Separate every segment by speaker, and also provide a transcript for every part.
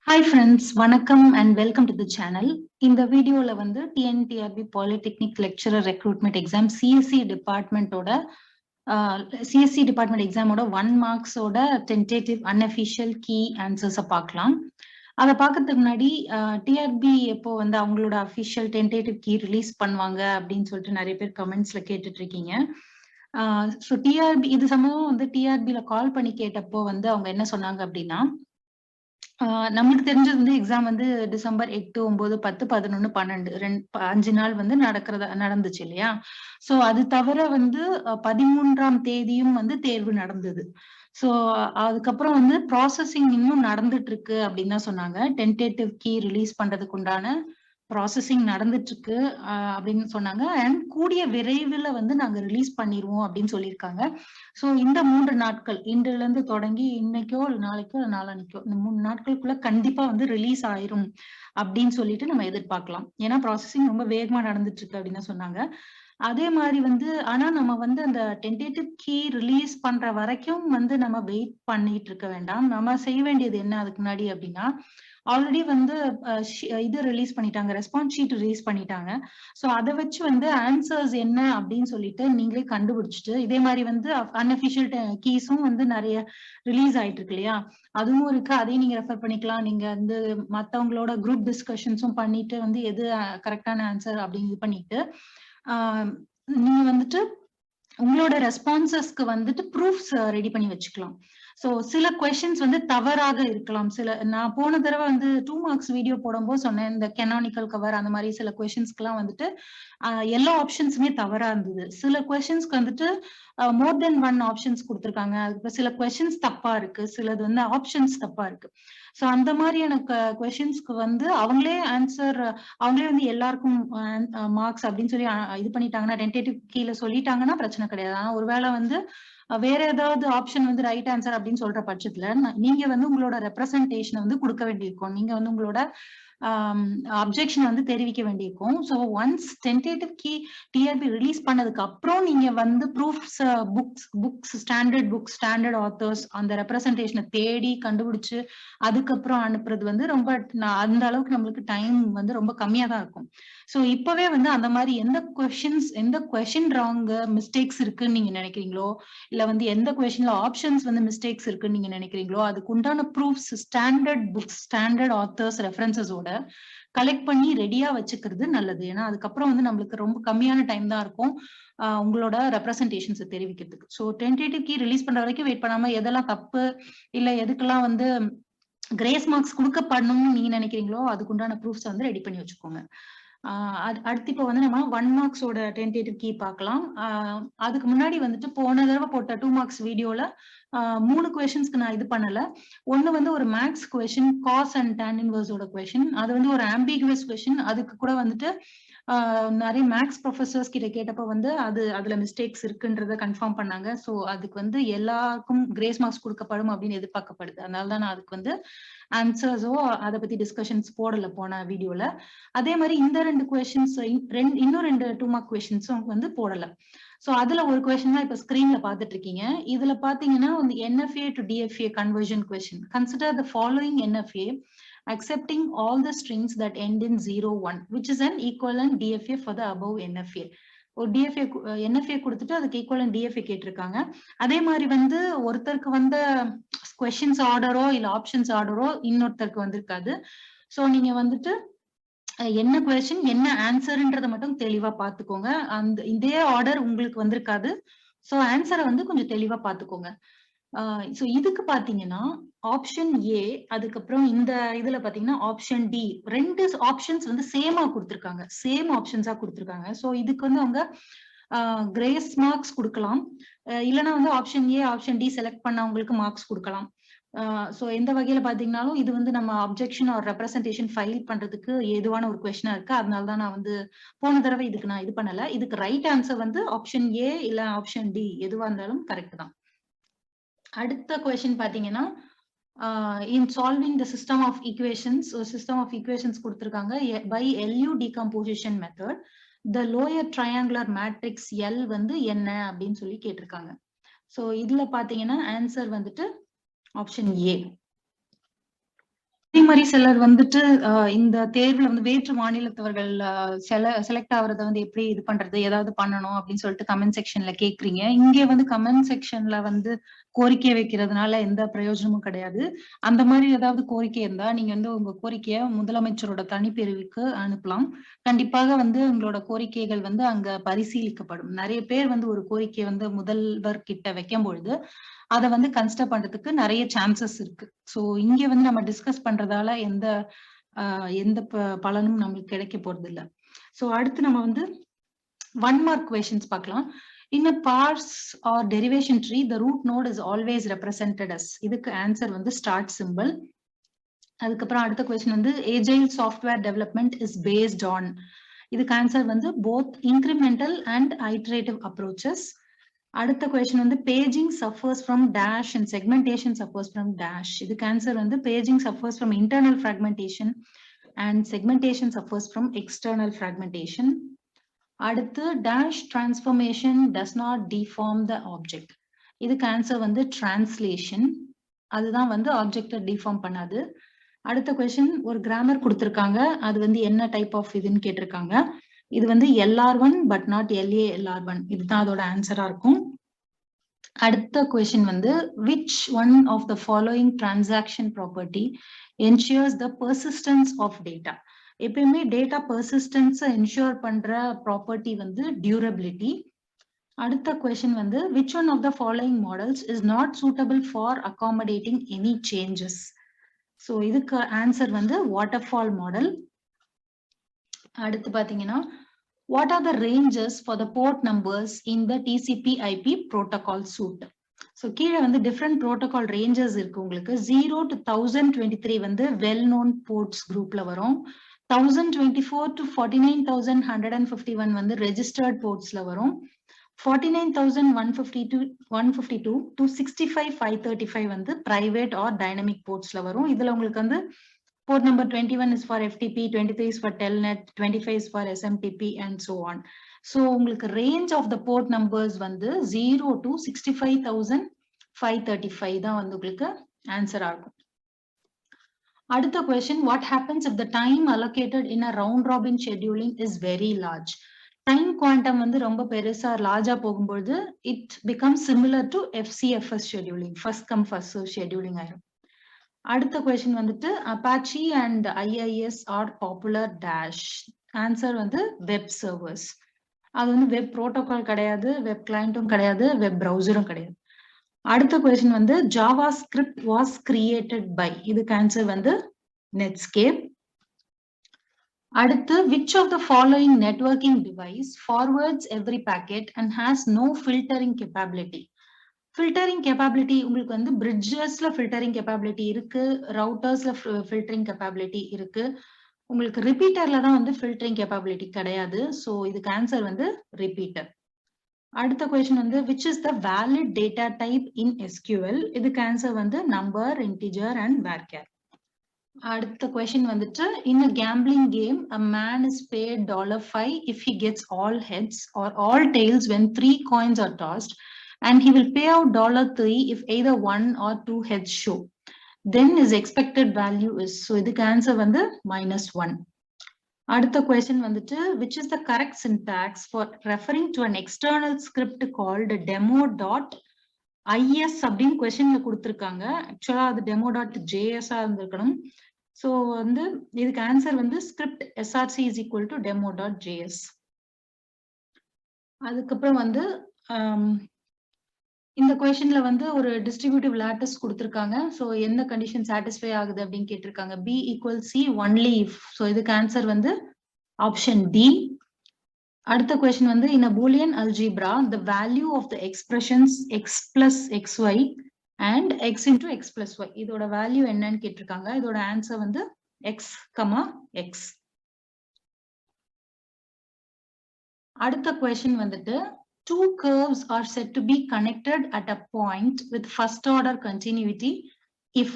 Speaker 1: Hi friends, வணக்கம் and welcome to the channel. இந்த வீடியோல வந்து TNTRB polytechnic lecturer recruitment exam CSC department எக்ஸாமோட 1 மார்க்ஸோட டென்டேட்டிவ் அன்அஃபிஷியல் கீ ஆன்சர்ஸை பார்க்கலாம். அதை பார்க்கறதுக்கு முன்னாடி டிஆர்பி எப்போ வந்து அவங்களோட அஃபிஷியல் டென்டேட்டிவ் கீ ரிலீஸ் பண்ணுவாங்க அப்படின்னு சொல்லிட்டு நிறைய பேர் கமெண்ட்ஸ்ல கேட்டுட்டு இருக்கீங்க. ஸோ டிஆர்பி இது சம்பவம் வந்து டிஆர்பியில கால் பண்ணி கேட்டப்போ வந்து அவங்க என்ன சொன்னாங்க அப்படின்னா, நமக்கு தெரிஞ்சது வந்து எக்ஸாம் வந்து டிசம்பர் 8, 9, 10, 11, 12 5 நாள் வந்து நடந்துச்சு இல்லையா? சோ அது தவிர வந்து 13ஆம் தேதியும் வந்து தேர்வு நடந்தது. சோ அதுக்கப்புறம் வந்து ப்ராசஸிங் இன்னும் நடந்துட்டு இருக்கு அப்படின்னு தான் சொன்னாங்க. டென்டேட்டிவ் கீ ரிலீஸ் பண்றதுக்கு உண்டான ப்ராசஸிங் நடந்துட்டு இருக்கு அப்படின்னு சொன்னாங்க. அண்ட் கூடிய விரைவில் வந்து நாங்க ரிலீஸ் பண்ணிடுவோம் அப்படின்னு சொல்லியிருக்காங்க. ஸோ இந்த 3 நாட்கள் இன்றுல இருந்து தொடங்கி இன்னைக்கோ இல்லை நாளைக்கோ இல்லை நாளான்னைக்கோ இந்த 3 நாட்களுக்குள்ள கண்டிப்பா வந்து ரிலீஸ் ஆயிரும் அப்படின்னு சொல்லிட்டு நம்ம எதிர்பார்க்கலாம். ஏன்னா ப்ராசஸிங் ரொம்ப வேகமா நடந்துட்டு இருக்கு அப்படின்னு சொன்னாங்க. அதே மாதிரி வந்து ஆனா நம்ம வந்து அந்த டென்டேட்டிவ் கீ ரிலீஸ் பண்ற வரைக்கும் வந்து நம்ம வெயிட் பண்ணிட்டு இருக்க வேண்டாம். நம்ம செய்ய வேண்டியது என்ன அதுக்கு முன்னாடி அப்படின்னா, ஆல்ரெடி வந்து இது ரிலீஸ் பண்ணிட்டாங்க, ரெஸ்பான்ஸ் ஷீட் ரிலீஸ் பண்ணிட்டாங்க. ஸோ அதை வச்சு வந்து ஆன்சர்ஸ் என்ன அப்படின்னு சொல்லிட்டு நீங்களே கண்டுபிடிச்சிட்டு, இதே மாதிரி வந்து அன்அஃபிஷியல் கீஸும் வந்து நிறைய ரிலீஸ் ஆயிட்டு இருக்கு இல்லையா? அதுவும் இருக்கு. அதையும் நீங்க ரெஃபர் பண்ணிக்கலாம். நீங்க வந்து மத்தவங்களோட குரூப் டிஸ்கஷன்ஸும் பண்ணிட்டு வந்து எது கரெக்டான ஆன்சர் அப்படின்னு இது பண்ணிட்டு நீங்க வந்துட்டு உங்களோட ரெஸ்பான்சஸ்க்கு வந்துட்டு ப்ரூஃப்ஸ் ரெடி பண்ணி வச்சுக்கலாம். சோ சில கொஸ்டின்ஸ் வந்து தவறாக இருக்கலாம். நான் போன தடவை வந்து 2 மார்க்ஸ் வீடியோ போடும்போது சொன்னேன், இந்த கெனானிக்கல் கவர் அந்த மாதிரி சில கொஸ்டின்ஸ்க்குலாம் வந்துட்டு எல்லா ஆப்ஷன்ஸுமே தவறா இருந்தது. சில கொஸ்டின்ஸ்க்கு வந்துட்டு மோர் தென் 1 ஆப்ஷன்ஸ் கொடுத்துருக்காங்க. அதுக்கு சில கொஸ்டின்ஸ் தப்பா இருக்கு, சிலது வந்து ஆப்ஷன்ஸ் தப்பா இருக்கு. சோ அந்த மாதிரியான கொஸ்டின்ஸ்க்கு வந்து அவங்களே வந்து எல்லாருக்கும் மார்க்ஸ் அப்படின்னு சொல்லி இது பண்ணிட்டாங்கன்னா, டென்டேட்டிவ் கீழ சொல்லிட்டாங்கன்னா பிரச்சனை கிடையாது. ஆனா ஒருவேளை வந்து வேற ஏதாவது ஆப்ஷன் வந்து ரைட் ஆன்சர் அப்படின்னு சொல்ற பட்சத்துல நீங்க வந்து உங்களோட ரெப்ரசன்டேஷனை வந்து கொடுக்க வேண்டியிருக்கும். நீங்க வந்து உங்களோட அப்ஜெக்ஷன் வந்து தெரிவிக்க வேண்டியிருக்கும். So once tentative key TRB release பண்ணதுக்கு அப்புறம் நீங்க வந்து ப்ரூஃப்ஸ், ஸ்டாண்டர்ட் ஆத்தர்ஸ் அந்த ரெப்ரசன்டேஷனை தேடி கண்டுபிடிச்சு அதுக்கப்புறம் அனுப்புறது வந்து ரொம்ப அந்த அளவுக்கு நம்மளுக்கு டைம் வந்து ரொம்ப கம்மியா தான் இருக்கும். ஸோ இப்பவே வந்து அந்த மாதிரி எந்த கொஸ்டின் ராங் மிஸ்டேக்ஸ் இருக்குன்னு நீங்க நினைக்கிறீங்களோ, இல்ல வந்து எந்த கொஸ்டின்ல ஆப்ஷன்ஸ் வந்து மிஸ்டேக்ஸ் இருக்குன்னு நீங்க நினைக்கிறீங்களோ, அதுக்கு உண்டான ப்ரூஃப்ஸ் ஸ்டாண்டர்ட் ஆத்தர்ஸ் ரெஃபரன்சஸோட கலெக்ட் பண்ணி ரெடியா வச்சுக்கிறது நல்லது. ஏன்னா அதுக்கப்புறம் வந்து நம்மளுக்கு ரொம்ப கம்மியான டைம் தான் இருக்கும் உங்களோட ரெப்ரசன்டேஷன்ஸ் தெரிவிக்கிறதுக்கு. ஸோ டென்டேட்டிவ் கீ ரிலீஸ் பண்ற வரைக்கும் வெயிட் பண்ணாம எதெல்லாம் தப்பு இல்ல எதுக்கெல்லாம் வந்து கிரேஸ் மார்க்ஸ் கொடுக்கப்படணும்னு நீங்க நினைக்கிறீங்களோ அதுக்குண்டான ப்ரூஃப்ஸ் வந்து ரெடி பண்ணி வச்சுக்கோங்க. அடுத்து இப்போ வந்து நம்ம 1 மார்க்ஸோட டென்டேட்டிவ் கீ பார்க்கலாம். அதுக்கு முன்னாடி வந்துட்டு போன தடவை போட்ட 2 மார்க்ஸ் வீடியோல 3 கொஸ்டின்ஸ்க்கு நான் இது பண்ணல. ஒண்ணு வந்து ஒரு maths question, cos and tan இன்வர்ஸோட கொஸ்டின். அது வந்து ஒரு ஆம்பிகுவஸ் கொஸ்டின். அதுக்கு கூட வந்துட்டு நிறைய மேக்ஸ் ப்ரொஃபசர்ஸ் கிட்ட கேட்டப்போ வந்து அதுல மிஸ்டேக்ஸ் இருக்குன்றத கன்ஃபார்ம் பண்ணாங்க. ஸோ அதுக்கு வந்து எல்லாருக்கும் கிரேஸ் மார்க்ஸ் கொடுக்கப்படும் அப்படின்னு எதிர்பார்க்கப்படுது. அதனால தான் நான் அதுக்கு வந்து ஆன்சர்ஸோ அதை பத்தி டிஸ்கஷன்ஸ் போடல போன வீடியோல. அதே மாதிரி இந்த 2 கொஸ்டின்ஸ் இன்னும் 2 2 மார்க் கொஸ்டின்ஸும் வந்து போடல. சோ அதுல ஒரு கொஸ்டின் தான் இப்ப ஸ்கிரீன்ல பாத்துட்டு இருக்கீங்க. இதுல பாத்தீங்கன்னா வந்து NFA to DFA conversion question. Consider the following NFA accepting all the strings that end in 0, 1, which is an equivalent DFA for the above NFA. ஒரு NFA கொடுத்துட்டு அதுக்கு ஈக்குவலன்ட் DFA கேட்டிருக்காங்க. அதே மாதிரி வந்து ஒருத்தருக்கு வந்த கொஸ்டின்ஸ் ஆர்டரோ இல்ல ஆப்ஷன்ஸ் ஆர்டரோ இன்னொருத்தருக்கு வந்திருக்காது. சோ நீங்க வந்துட்டு என்ன கொஸ்டின் என்ன ஆன்சர்ன்றத மட்டும் தெளிவா பாத்துக்கோங்க. இதே ஆர்டர் உங்களுக்கு வந்திருக்காது. சோ ஆன்சரை வந்து கொஞ்சம் தெளிவா பாத்துக்கோங்க. சோ இதுக்கு பாத்தீங்கன்னா ஆப்ஷன் ஏ, அதுக்கப்புறம் இந்த இதுல பாத்தீங்கன்னா ஆப்ஷன் டி, 2 ஆப்ஷன்ஸ் வந்து சேமா கொடுத்திருக்காங்க. சேம் ஆப்ஷன்ஸா கொடுத்திருக்காங்க. சோ இதுக்கு வந்து அவங்க கிரேஸ் மார்க்ஸ் கொடுக்கலாம். இல்லைன்னா வந்து option A option D select பண்ணவங்களுக்கு மார்க்ஸ் கொடுக்கலாம். சோ எந்த வகையில பாத்தீங்கன்னாலும் இது வந்து நம்ம அப்ஜெக்ஷன் ஆர் ரெப்ரசன்டேஷன் ஃபைல் பண்றதுக்கு ஏதுவான ஒரு கொஸ்டினா இருக்கு. அதனாலதான் நான் வந்து போன தடவை இதுக்கு நான் இது பண்ணல. இதுக்கு ரைட் ஆன்சர் வந்து ஆப்ஷன் ஏ இல்ல ஆப்ஷன் டி எதுவா இருந்தாலும் கரெக்ட் தான். அடுத்த கொஸ்டின் பாத்தீங்கன்னா in solving the system of equations கொடுத்திருக்காங்க by LU decomposition method, the lower triangular matrix L வந்து என்ன அப்படின்னு சொல்லி கேட்டிருக்காங்க. சோ இதுல பாத்தீங்கன்னா ஆன்சர் வந்துட்டு ஆப்ஷன் ஏ. மாதிரி சிலர் வந்துட்டு இந்த தேர்வுல வந்து வேற்று மாநிலத்தவர்கள் செலக்ட் ஆகுறத வந்து எப்படி இது பண்றது, ஏதாவது பண்ணணும் அப்படின்னு சொல்லிட்டு கமெண்ட் செக்ஷன்ல கேக்குறீங்க. இங்க வந்து கமெண்ட் செக்ஷன்ல வந்து கோரிக்கை வைக்கிறதுனால எந்த பிரயோஜனமும் கிடையாது. அந்த மாதிரி ஏதாவது கோரிக்கை இருந்தா நீங்க வந்து உங்க கோரிக்கையை முதலமைச்சரோட தனிப்பிரிவுக்கு அனுப்பலாம். கண்டிப்பாக வந்து உங்களோட கோரிக்கைகள் வந்து அங்க பரிசீலிக்கப்படும். நிறைய பேர் வந்து ஒரு கோரிக்கையை வந்து முதல்வர் கிட்ட வைக்கும் பொழுது அதை வந்து கன்சிடர் பண்றதுக்கு நிறைய சான்சஸ் இருக்கு. சோ இங்க வந்து நம்ம டிஸ்கஸ் பண்றதால எந்த பலனும் நம்மளுக்கு கிடைக்க போறது இல்ல. சோ அடுத்து நம்ம வந்து 1 mark questions பார்க்கலாம். In a parse or derivation tree, the root node is always represented as. இதுக்கு ஆன்சர் வந்து ஸ்டார்ட் சிம்பிள். அதுக்கப்புறம் அடுத்த கொஸ்டின் வந்து agile software development is based on. இதுக்கு ஆன்சர் வந்து both incremental and iterative approaches. அடுத்த question வந்து paging suffers from dash and segmentation suffers from dash. இதுக்கு ஆன்சர் வந்து paging suffers from internal fragmentation and segmentation suffers from external fragmentation. அடுத்து dash transformation does not deform the object. இதுக்கு answer வந்து translation. அதுதான் வந்து ஆப்ஜெக்டை deform பண்ணாது. அடுத்த கொஸ்டின் ஒரு கிராமர் கொடுத்துருக்காங்க. அது வந்து என்ன டைப் ஆஃப் இதுன்னு கேட்டிருக்காங்க. இது வந்து LR1 பட் நாட் LALR1. இதுதான் அதோட ஆன்சரா இருக்கும். அடுத்த கொஸ்டின் வந்து which one of the following transaction property ensures the persistence of data. எப்பயுமே டேட்டா பெர்சிஸ்டன்ஸ் என்ஷூர் பண்ற ப்ராப்பர்ட்டி வந்து டியூரபிலிட்டி. அடுத்த கொஸ்டின் வந்து which one of the following models is not suitable for accommodating any changes. So இதுக்கு answer வந்து waterfall model. அடுத்து பாத்தீங்கன்னா what are the ranges for the port numbers in the TCP/IP protocol suite. So கீழே வந்து different protocol ranges இருக்கு உங்களுக்கு. 0 to 1023 வந்து well known ports குரூப்ல வரும். 1024 to 49151 வந்து ரெஜிஸ்டர்ட் போர்ட்ஸ்ல வரும். 49152 to 65535 வந்து பிரைவேட் ஆர் டைனமிக் போர்ட்ஸ்ல வரும். இதுல உங்களுக்கு வந்து port number 21 is for FTP, 23 is for Telnet, 25 is for SMTP and so on. So உங்களுக்கு range of the port numbers வந்து 0 to 65535 தான் வந்து உங்களுக்கு ஆன்சர் ஆகும். அடுத்த question, what happens if the time allocated in a round robin scheduling is very large? Time quantum வந்து ரொம்ப பெருசா லார்ஜா போகும்போது it becomes similar to FCFS scheduling, first come first serve scheduling ஆயிரும். அடுத்த கொஸ்டின் வந்துட்டு Apache and IIS are popular dash. Answer வந்து web servers. அது வந்து வெப் புரோட்டோகால் கிடையாது, வெப் கிளையண்ட்டும் கிடையாது, வெப் ப்ரௌசரும் கிடையாது. அடுத்த கொஸ்டின் வந்து JavaScript was created by. இதுக்கு ஆன்சர் வந்து நெட்ஸ்கேப். அடுத்து which of the following networking device forwards every packet and has no filtering capability. Filtering capability உங்களுக்கு வந்து பிரிட்ஜஸ்ல ஃபில்டரிங் கேப்பபிலிட்டி இருக்கு, ரவுட்டர்ஸ்ல ஃபில்டரிங் கேப்பபிலிட்டி இருக்கு. உங்களுக்கு ரிப்பீட்டர்ல தான் வந்து ஃபில்டரிங் கேப்பபிலிட்டி கிடையாது. ஸோ இதுக்கு ஆன்சர் வந்து ரிப்பீட்டர். அடுத்த கொஸ்டின் வந்து which is the valid data type in SQL. இதுக்கு ஆன்சர் வந்து நம்பர், இன்டிஜர் அண்ட் varchar. அடுத்த கொஸ்டின் வந்துட்டு in a gambling game a man is paid $5 if he gets all heads or all tails when 3 coins are tossed. And he will pay out $3 if either 1 or 2 heads show. Then his expected value is. So இதுக்கு answer வந்து -1. அடுத்த question வந்துட்டு which is the correct syntax for referring to an external script called demo.is அப்படின்னு கொஸ்டின்ல கொடுத்துருக்காங்க. ஆக்சுவலா அது demo.js இருந்திருக்கணும். ஸோ வந்து இதுக்கு ஆன்சர் வந்து script src is equal to demo.js. அதுக்கப்புறம் வந்து இந்த கொஸ்டின்ல வந்து ஒரு டிஸ்ட்ரிபியூட்டிவ் லாட்டிஸ் கொடுத்திருக்காங்க. சோ எந்த கண்டிஷன் சாட்டிஸ்ஃபை ஆகுது அப்படின்னு கேட்டிருக்காங்க. B = C only if. So இதுக்கு ஆன்சர் வந்து ஆப்ஷன் டி. அடுத்த கொஸ்டின் வந்து in a boolean algebra the value of the expressions x plus xy and x into x plus y இதோட வேல்யூ என்னன்னு கேட்டிருக்காங்க. இதோட ஆன்சர் வந்து x, x. அடுத்த கொஸ்டின் வந்துட்டு two curves are said to be connected at a point with first order continuity if.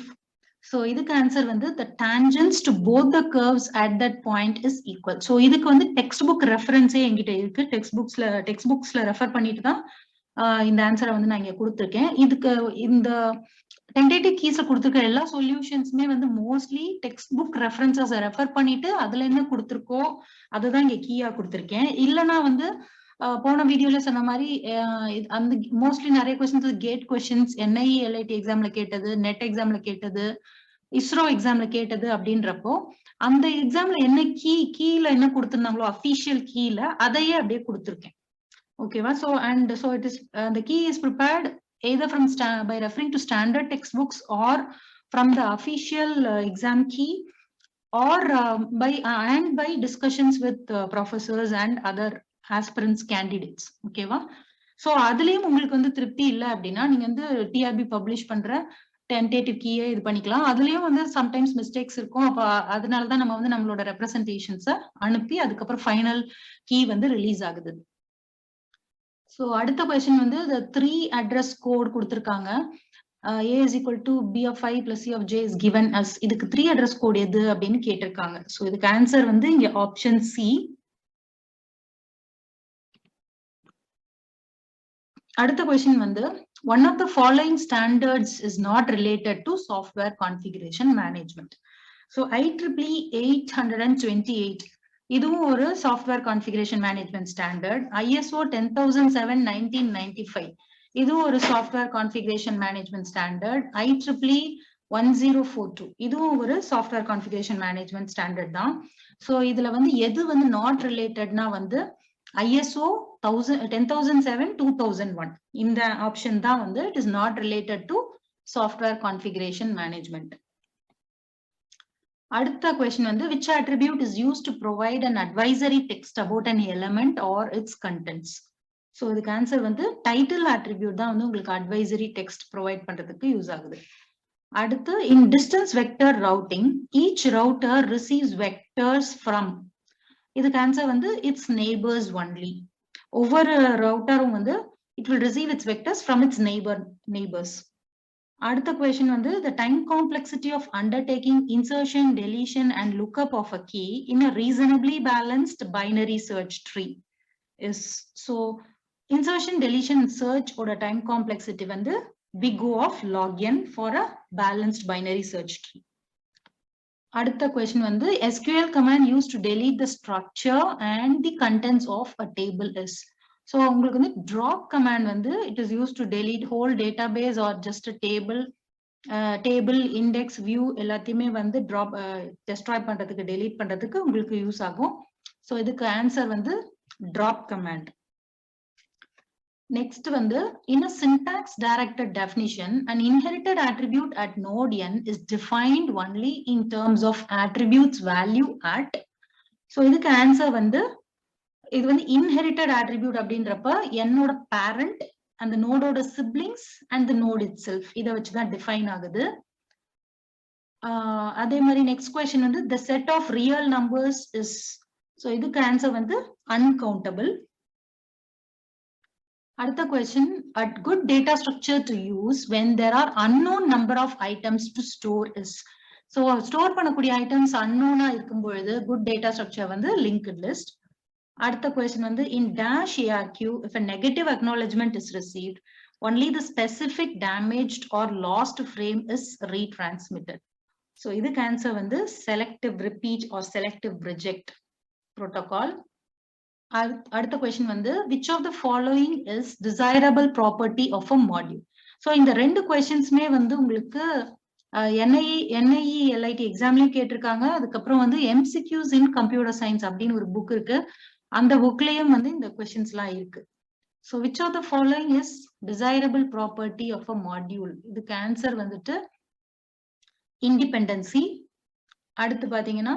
Speaker 1: So இதுக்கு answer வந்து the tangents to both the curves at that point is equal. So இதுக்கு வந்து text book ரெஃபரன்ஸே என்கிட்ட இருக்கு. Text புக்ஸ்ல refer பண்ணிட்டு தான் இந்த ஆன்சரை வந்து நான் இங்க கொடுத்துருக்கேன். இதுக்கு இந்த டென்டேட்டிவ் கீஸ்ல கொடுத்துருக்க எல்லா சொல்யூஷன்ஸுமே வந்து mostly text book references refer பண்ணிட்டு அதுல என்ன கொடுத்துருக்கோ அதுதான் இங்க கீயா கொடுத்துருக்கேன். இல்லைன்னா வந்து போன வீடியோல சொன்ன மாதிரி அந்த மோஸ்ட்லி நிறைய questions GATE questions NIE LIT எக்ஸாம்ல கேட்டது, நெட் எக்ஸாம்ல கேட்டது, இஸ்ரோ எக்ஸாம்ல கேட்டது அப்படின்றப்போ அந்த எக்ஸாம்ல என்ன கீழ என்ன கொடுத்திருந்தாங்களோ அபிஷியல் கீழ அதையே அப்படியே கொடுத்துருக்கேன். ஓகேவா? So it is the key is prepared either from by referring to standard textbooks or from the official exam key or by discussions with professors and other aspirants candidates. ஓகேவா? சோ அதுலயும் உங்களுக்கு வந்து திருப்தி இல்ல அப்படின்னா நீங்க வந்து TRB பப்ளிஷ் பண்ற டென்டேட்டிவ் கீயை இது பண்ணிக்கலாம். அதுலயும் வந்து சம்டைம்ஸ் மிஸ்டேக்ஸ் இருக்கும். அப்ப அதனாலதான் நம்ம வந்து நம்மளோட ரெப்ரசன்டேஷன்ஸை அனுப்பி அதுக்கப்புறம் ஃபைனல் கீ வந்து ரிலீஸ் ஆகுது. ஸோ அடுத்த கொஸ்டின் வந்து the 3 address code கொடுத்திருக்காங்க. A is equal to B of I plus C of J is given as. இதுக்கு 3 address code எது அப்படின்னு கேட்டிருக்காங்க. ஸோ இதுக்கு ஆன்சர் வந்து இங்க ஆப்ஷன் C. அடுத்த கொஸ்டின் வந்து one of the following standards is not related to software configuration management. So IEEE 828 இதுவும் ஒரு software configuration management standard. ISO 10007 1995 இதுவும் ஒரு software configuration management standard. IEEE 1042 இதுவும் ஒரு சாஃப்ட்வேர் கான்ஃபிகரேஷன் மேனேஜ்மெண்ட் ஸ்டாண்டர்ட் தான். So இதுல வந்து எது வந்து நாட் ரிலேட்டட்னா வந்து ISO 10007 2001 இந்த ஆப்ஷன் தான் வந்து it is not related to software configuration management. அடுத்த கொஸ்டின் வந்து which attribute is used to provide an advisory text about an element or its contents. So இதுக்கு ஆன்சர் வந்து டைட்டில் attribute தான் வந்து உங்களுக்கு advisory text ப்ரொவைட் பண்றதுக்கு use ஆகுது. அடுத்து in distance vector routing each router receives vectors from. இதுக்கு answer வந்து its neighbors only. ஒவ்வொரு ரவுட்டரும் வந்து it will receive its vectors from its neighbors. அடுத்த கொஸ்டின் வந்து the time complexity of undertaking insertion, deletion and lookup of a key in a reasonably balanced binary search tree is. So insertion, deletion, search ஓட time complexity வந்து big O of log n for a balanced binary search tree. அடுத்த question வந்து SQL command used to delete the structure and the contents of a table is. So உங்களுக்கு வந்து drop command வந்து it is used to delete whole database or just a table index view எல்லாத்தையுமே வந்து destroy பண்றதுக்கு delete பண்றதுக்கு உங்களுக்கு use ஆகும். So இதுக்கு ஆன்சர் வந்து drop command. நெக்ஸ்ட் வந்து in a syntax directed definition an inherited attribute at node n is defined only in terms of attributes value at. So இதுக்கு ஆன்சர் வந்து இது வந்து inherited attribute அப்படின்றப்ப என்னோட parent அந்த நோடோட siblings and the node itself இதை வச்சுதான் டிஃபைன் ஆகுது. அதே மாதிரி நெக்ஸ்ட் கொஸ்டின் வந்து the set of real numbers is. So இதுக்கு ஆன்சர் வந்து uncountable. அடுத்த question at good data structure to use when there are unknown number of items to store is. So store பண்ணக்கூடிய items unknown-ஆ இருக்கும் பொழுது good data structure வந்து linked list. அடுத்த question வந்து in dash ARQ if a negative acknowledgement is received only the specific damaged or lost frame is retransmitted. So இதுக்கு answer வந்து selective repeat or selective reject protocol. அடுத்த question வந்து which of the following is desirable property of a module. So இந்த ரெண்டு கொஸ்டின்ஸ்மே வந்து உங்களுக்கு NIE LIT எக்ஸாம்லயும் கேட்டிருக்காங்க. அதுக்கப்புறம் வந்து MCQs in computer science அப்படின்னு ஒரு புக் இருக்கு. அந்த புக்லயும் வந்து இந்த கொஸ்டின்ஸ் எல்லாம் இருக்கு. So which of the following is desirable property of a module. இதுக்கு ஆன்சர் வந்துட்டு independency. அடுத்து பாத்தீங்கன்னா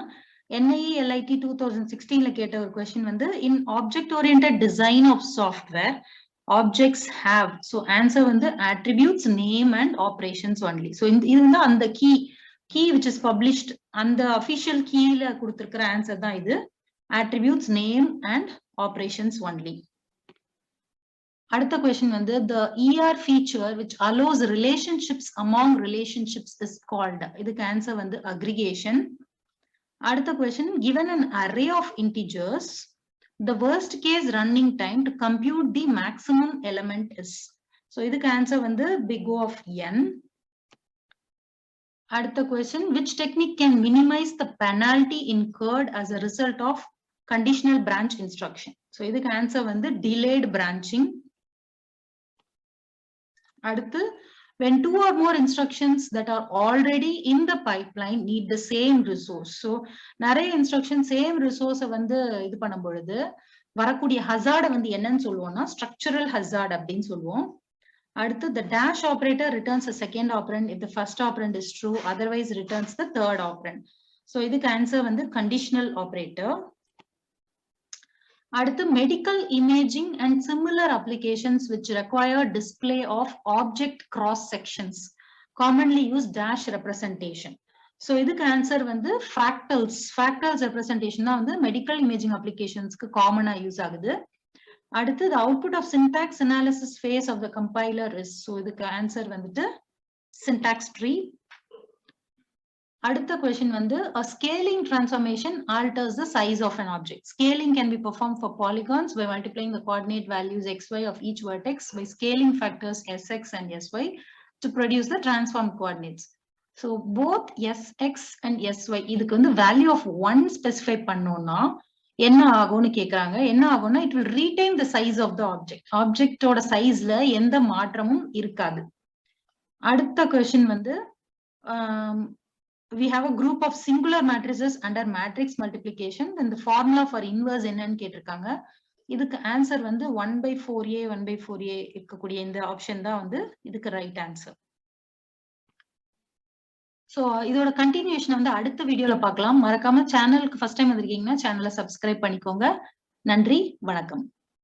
Speaker 1: NIE LIT 2016ல கேட்ட ஒரு கொஸ்டின் வந்து in object oriented design of software objects have. So answer வந்து attributes, name and operations only. So இது வந்து அந்த key which is published அந்த official keyல கொடுத்திருக்கிற ஆன்சர் தான் இது. Attributes, name and operations only. அடுத்த கொஸ்டின் வந்து the ER feature which allows relationships among relationships is called. இதுக்கு ஆன்சர் வந்து aggregation. அடுத்த question given an array of integers the worst case running time to compute the maximum element is. So இதுக்கு answer வந்து big O of n. அடுத்த question, which technique can minimize the penalty incurred as a result of conditional branch instruction? So இதுக்கு answer வந்து delayed branching. அடுத்து, when two or more instructions that are already in the pipeline need the same resource. So நிறைய instruction same resource வந்து இது பண்ணும் பொழுது வரக்கூடிய hazard வந்து என்னன்னு சொல்லுவோம்னா structural hazard அப்படின்னு சொல்லுவோம். அடுத்து, the dash operator returns a second operand if the first operand is true, otherwise returns the third operand. So இதுக்கு answer வந்து conditional operator. அடுத்து, medical imaging and similar applications which require display of object cross sections commonly use dash representation. So இதுக்கு answer வந்து fractals. Fractals representation தான் வந்து medical imaging applicationsக்கு common use ஆகுது. அடுத்து, the output of syntax analysis phase of the compiler is, so இதுக்கு answer வந்துட்டு syntax tree. அடுத்த question வந்து, a scaling transformation alters the size of an object. Scaling can be performed for polygons by multiplying the coordinate values xy of each vertex by scaling factors sx and sy to produce the transformed coordinates. So both sx and sy இதுக்கு வந்து value of 1 specify பண்ணோம்னா என்ன ஆகும்னு கேக்குறாங்க. என்ன ஆகும்னா it will retain the size of the object. ஆப்ஜெக்டோட சைஸ்ல எந்த மாற்றமும் இருக்காது. அடுத்த question வந்து we have a group of singular matrices under matrix multiplication. Then the formula for inverse என்னன்னு கேட்டிருக்காங்க. இதுக்கு answer வந்து 1/4a 1/4a இருக்கக்கூடிய இந்த ஆப்ஷன் தான் வந்து இதுக்கு ரைட் ஆன்சர். சோ இதோட கண்டினியூஷன் வந்து அடுத்த வீடியோல பார்க்கலாம். மறக்காம சேனலுக்கு ஃபர்ஸ்ட் டைம் வந்திருக்கீங்கன்னா சேனலை சப்ஸ்கிரைப் பண்ணிக்கோங்க. நன்றி, வணக்கம்.